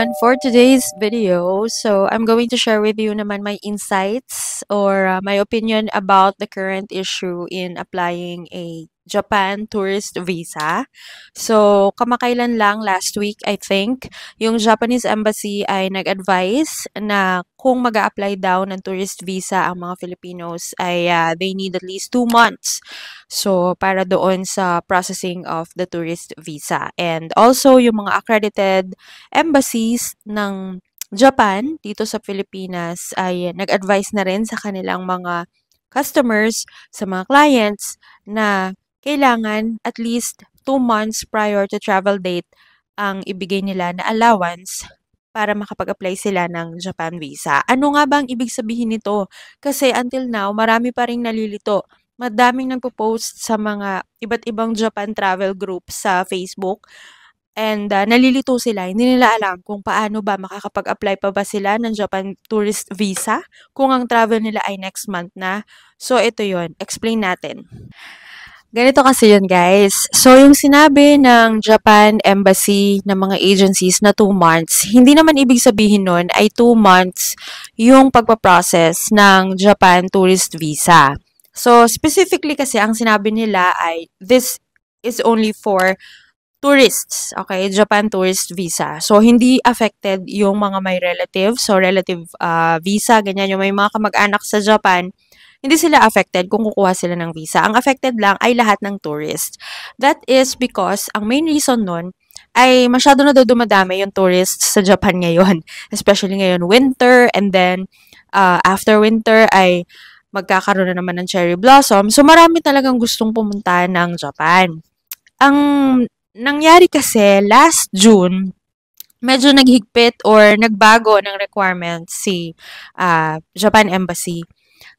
everyone for today's video. So I'm going to share with you naman my insights or my opinion about the current issue in applying a Japan tourist visa. So kamakailan lang last week I think, yung Japanese embassy ay nag-advise na kung mag-a-apply daw ng tourist visa ang mga Filipinos ay they need at least 2 months. So, para doon sa processing of the tourist visa. And also, yung mga accredited embassies ng Japan dito sa Pilipinas ay nag-advise na rin sa kanilang mga customers, sa mga clients na kailangan at least 2 months prior to travel date ang ibigay nila na allowance para makapag-apply sila ng Japan visa. Ano nga ba ang ibig sabihin nito? Kasi until now, marami pa ring nalilito. Madaming nagpo-post sa mga iba't ibang Japan travel groups sa Facebook and nalilito sila. Hindi nila alam kung paano ba makakapag-apply pa ba sila ng Japan tourist visa kung ang travel nila ay next month na. So, ito yon, explain natin. Ganito kasi yun, guys. So, yung sinabi ng Japan Embassy ng mga agencies na 2 months, hindi naman ibig sabihin nun ay 2 months yung pagpaprocess ng Japan tourist visa. So, specifically kasi ang sinabi nila ay this is only for tourists, okay? Japan tourist visa. So, hindi affected yung mga may relatives, so relative visa, ganyan, yung may mga kamag-anak sa Japan, hindi sila affected kung kukuha sila ng visa. Ang affected lang ay lahat ng tourists. That is because ang main reason nun ay masyado na daw dumadami yung tourists sa Japan ngayon. Especially ngayon winter and then after winter ay magkakaroon na naman ng cherry blossom. So marami talagang gustong pumunta ng Japan. Ang nangyari kasi last June, medyo naghigpit or nagbago ng requirements si Japan Embassy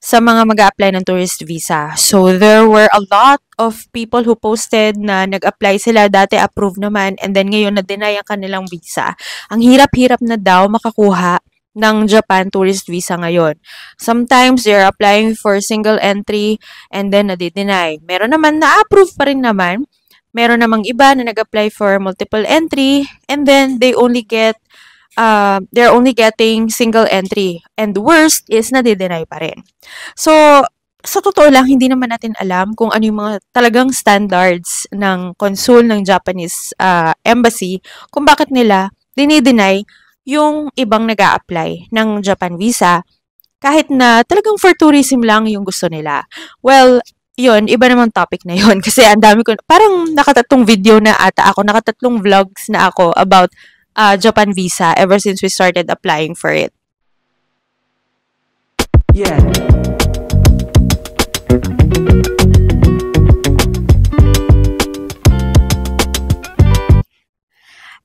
sa mga mag-a-apply ng tourist visa. So, there were a lot of people who posted na nag-apply sila, dati approved naman, and then ngayon na-deny ang kanilang visa. Ang hirap-hirap na daw makakuha ng Japan tourist visa ngayon. Sometimes, they're applying for single entry and then nadi-deny. Meron naman na-approve pa rin naman. Meron namang iba na nag-apply for multiple entry and then they're only getting single entry. And the worst is nade-deny pa rin. So, sa totoo lang, hindi naman natin alam kung ano yung mga talagang standards ng consul ng Japanese embassy kung bakit nila dinideny yung ibang nag-a-apply ng Japan visa kahit na talagang for tourism lang yung gusto nila. Well, yun, iba namang topic na yun kasi ang dami ko, parang nakatatlong video na ata ako, nakatatlong vlogs na ako about Japan visa ever since we started applying for it. Yeah.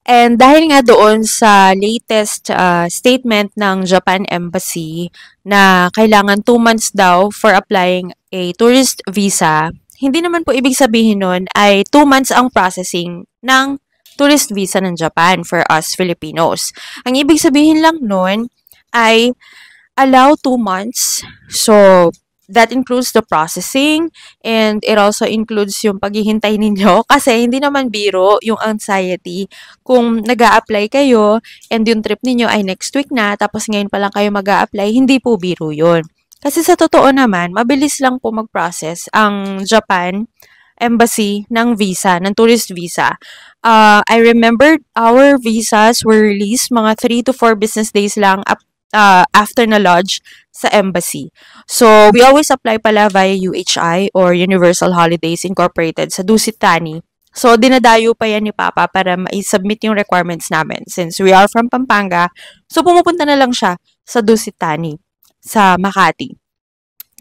And dahil nga doon sa latest statement ng Japan Embassy na kailangan 2 months daw for applying a tourist visa, hindi naman po ibig sabihin nun ay 2 months ang processing ng tourist visa ng Japan for us Filipinos. Ang ibig sabihin lang nun ay allow 2 months. So, that includes the processing and it also includes yung paghihintay ninyo kasi hindi naman biro yung anxiety kung nag-a-apply kayo and yung trip ninyo ay next week na tapos ngayon pa lang kayo mag-a-apply, hindi po biro yun. Kasi sa totoo naman, mabilis lang po mag-process ang Japan Embassy ng visa, ng tourist visa. I remember our visas were released mga 3 to 4 business days lang after na lodge sa embassy. So, we always apply pala via UHI or Universal Holidays Incorporated sa Dusit Thani. So, dinadayo pa yan ni Papa para ma-submit yung requirements namin. Since we are from Pampanga, so pumupunta na lang siya sa Dusit Thani, sa Makati,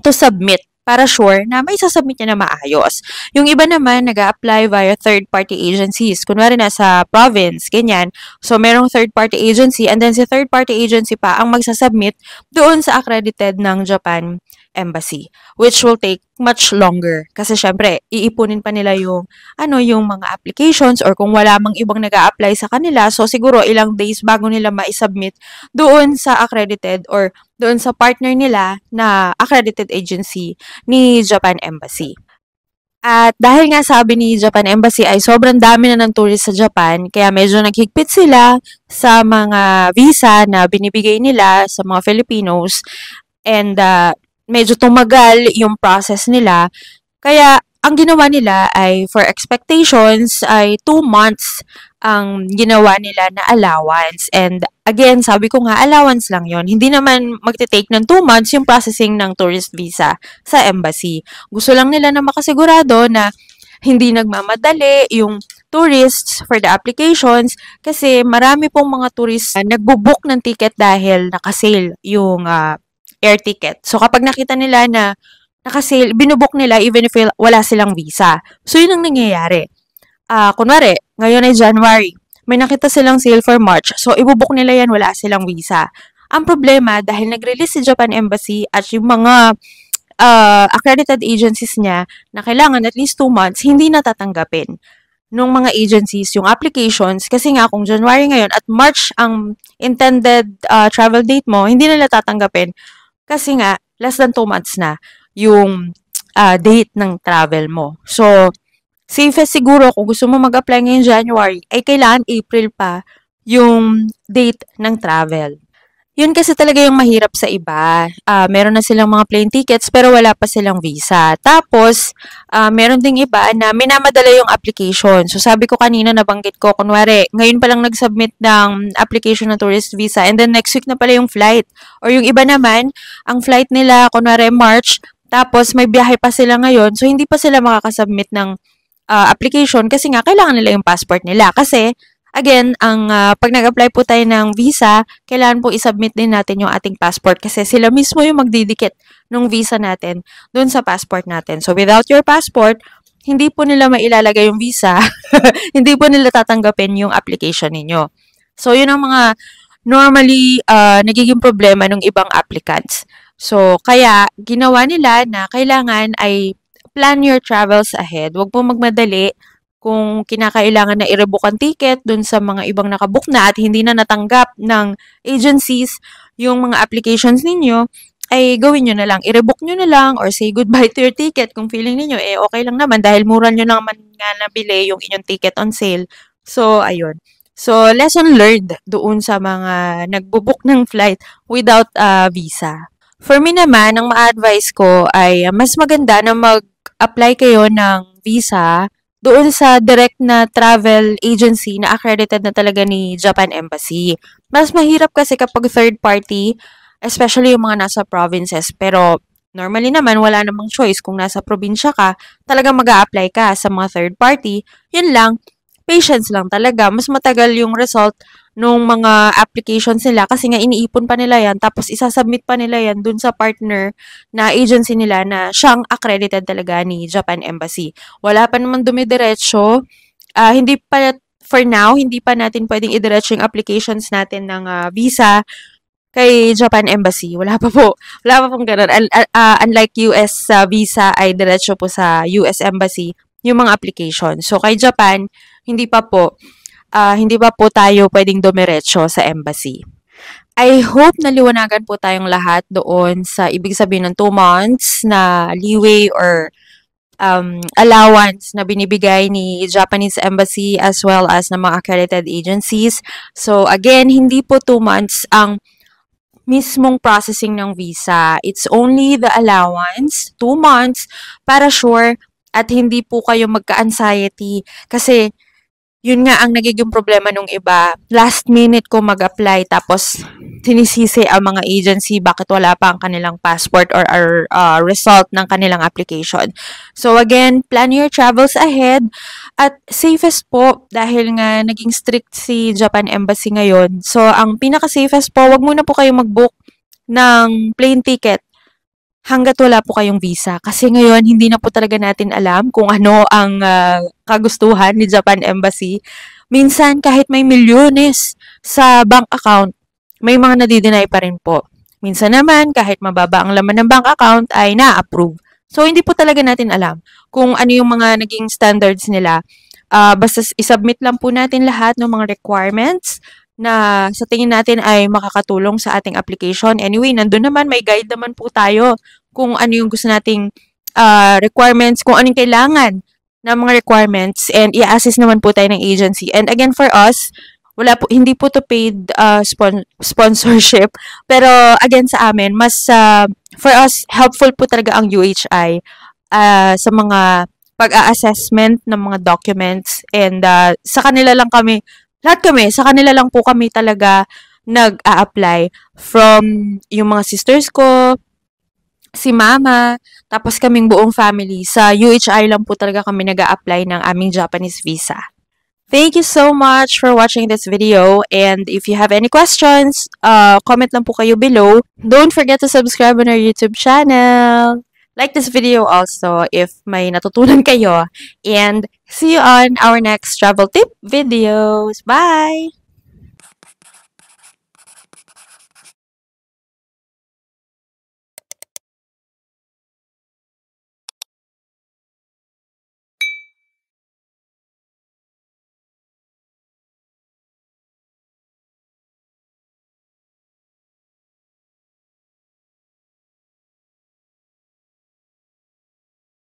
to submit para sure na may sasubmit niya na maayos. Yung iba naman, nag-a-apply via third-party agencies. Kunwari nasa province, ganyan. So, merong third-party agency and then si third-party agency pa ang magsasubmit doon sa accredited ng Japan Embassy, which will take much longer. Kasi syempre, iipunin pa nila yung mga applications or kung wala mang ibang nag-a-apply sa kanila, so siguro ilang days bago nila ma-submit doon sa accredited or doon sa partner nila na accredited agency ni Japan Embassy. At dahil nga sabi ni Japan Embassy ay sobrang dami na ng tourist sa Japan, kaya medyo naghigpit sila sa mga visa na binibigay nila sa mga Filipinos and medyo tumagal yung process nila. Kaya ang ginawa nila ay for expectations ay 2 months ang ginawa nila na allowance. And again, sabi ko nga, allowance lang yon. Hindi naman magte-take ng 2 months yung processing ng tourist visa sa embassy. Gusto lang nila na makasigurado na hindi nagmamadali yung tourists for the applications kasi marami pong mga tourists na nagbo-book ng ticket dahil nakasale yung air ticket. So kapag nakita nila na nakasale, binubook nila even if wala silang visa. So yun ang nangyayari. Kunwari, ngayon ay January, may nakita silang sale for March. So ibubook nila yan, wala silang visa. Ang problema, dahil nag-release si Japan Embassy at yung mga accredited agencies niya na kailangan at least 2 months, hindi natatanggapin nung mga agencies yung applications kasi nga kung January ngayon at March ang intended travel date mo, hindi nila tatanggapin kasi nga less than 2 months na yung date ng travel mo. So, safest siguro kung gusto mo mag-apply ngayong January, ay kailangan April pa yung date ng travel. Yun kasi talaga yung mahirap sa iba. Meron na silang mga plane tickets pero wala pa silang visa. Tapos, meron ding iba na minamadala yung application. So, sabi ko kanina, nabanggit ko, kunwari, ngayon pa lang nag-submit ng application ng tourist visa and then next week na pala yung flight. Or yung iba naman, ang flight nila, kunwari March, tapos may biyahe pa sila ngayon, so hindi pa sila makakasubmit ng application kasi nga kailangan nila yung passport nila. Kasi, again, pag nag-apply po tayo ng visa, kailangan po isubmit din natin yung ating passport kasi sila mismo yung magdidikit ng visa natin dun sa passport natin. So, without your passport, hindi po nila mailalagay yung visa, hindi po nila tatanggapin yung application ninyo. So, yun ang mga normally nagiging problema ng ibang applicants. So, kaya ginawa nila na kailangan ay plan your travels ahead. Huwag po magmadali kung kinakailangan na i-rebook ang ticket dun sa mga ibang nakabook na at hindi na natanggap ng agencies yung mga applications ninyo, ay gawin nyo na lang. I-rebook nyo na lang or say goodbye to your ticket kung feeling ninyo, okay lang naman dahil mura nyo naman nga nabili yung inyong ticket on sale. So, ayun. So, lesson learned doon sa mga nagbo-book ng flight without visa. For me naman, ang ma-advise ko ay mas maganda na mag-apply kayo ng visa doon sa direct na travel agency na accredited na talaga ni Japan Embassy. Mas mahirap kasi kapag third party, especially yung mga nasa provinces. Pero normally naman, wala namang choice. Kung nasa probinsya ka, talagang mag-a-apply ka sa mga third party. Yun lang, patience lang talaga. Mas matagal yung result nung mga applications nila kasi nga iniipon pa nila yan tapos isasubmit pa nila yan dun sa partner na agency nila na siyang accredited talaga ni Japan Embassy. Wala pa naman dumidiretso. Hindi pa, for now, hindi pa natin pwedeng idiretso yung applications natin ng visa kay Japan Embassy. Wala pa po. Wala pa pong ganun. Unlike US visa ay diretso po sa US Embassy yung mga application. So, kay Japan, hindi pa po tayo pwedeng dumiretso sa embassy. I hope naliwanagan po tayong lahat doon sa ibig sabihin ng 2 months na leeway or allowance na binibigay ni Japanese Embassy as well as ng mga accredited agencies. So again, hindi po 2 months ang mismong processing ng visa. It's only the allowance, 2 months, para sure at hindi po kayo magka-anxiety kasi yun nga ang nagiging problema nung iba. Last minute ko mag-apply tapos sinisisi ang mga agency bakit wala pa ang kanilang passport or result ng kanilang application. So again, plan your travels ahead at safest po dahil nga naging strict si Japan Embassy ngayon. So ang pinaka-safest po, wag muna po kayong mag-book ng plane ticket hanggat wala po kayong visa. Kasi ngayon, hindi na po talaga natin alam kung ano ang kagustuhan ni Japan Embassy. Minsan, kahit may milyones sa bank account, may mga nadi-deny pa rin po. Minsan naman, kahit mababa ang laman ng bank account, ay na-approve. So, hindi po talaga natin alam kung ano yung mga naging standards nila. Basta isubmit lang po natin lahat ng mga requirements na sa tingin natin ay makakatulong sa ating application. Anyway, nandun naman, may guide naman po tayo kung ano yung gusto nating requirements, kung anong kailangan ng mga requirements, and i-assist naman po tayo ng agency. And again, for us, hindi po to paid sponsorship. Pero again, sa amin, mas for us, helpful po talaga ang UHI sa mga pag-a-assessment ng mga documents, and sa kanila lang kami, lahat kami, sa kanila lang po kami talaga nag-a-apply, from yung mga sisters ko, si mama, tapos kaming buong family. Sa UHI lang po talaga kami nag-a-apply ng aming Japanese visa. Thank you so much for watching this video, and if you have any questions, comment lang po kayo below. Don't forget to subscribe on our YouTube channel. Like this video also if may natutunan kayo, and see you on our next travel tip videos. Bye!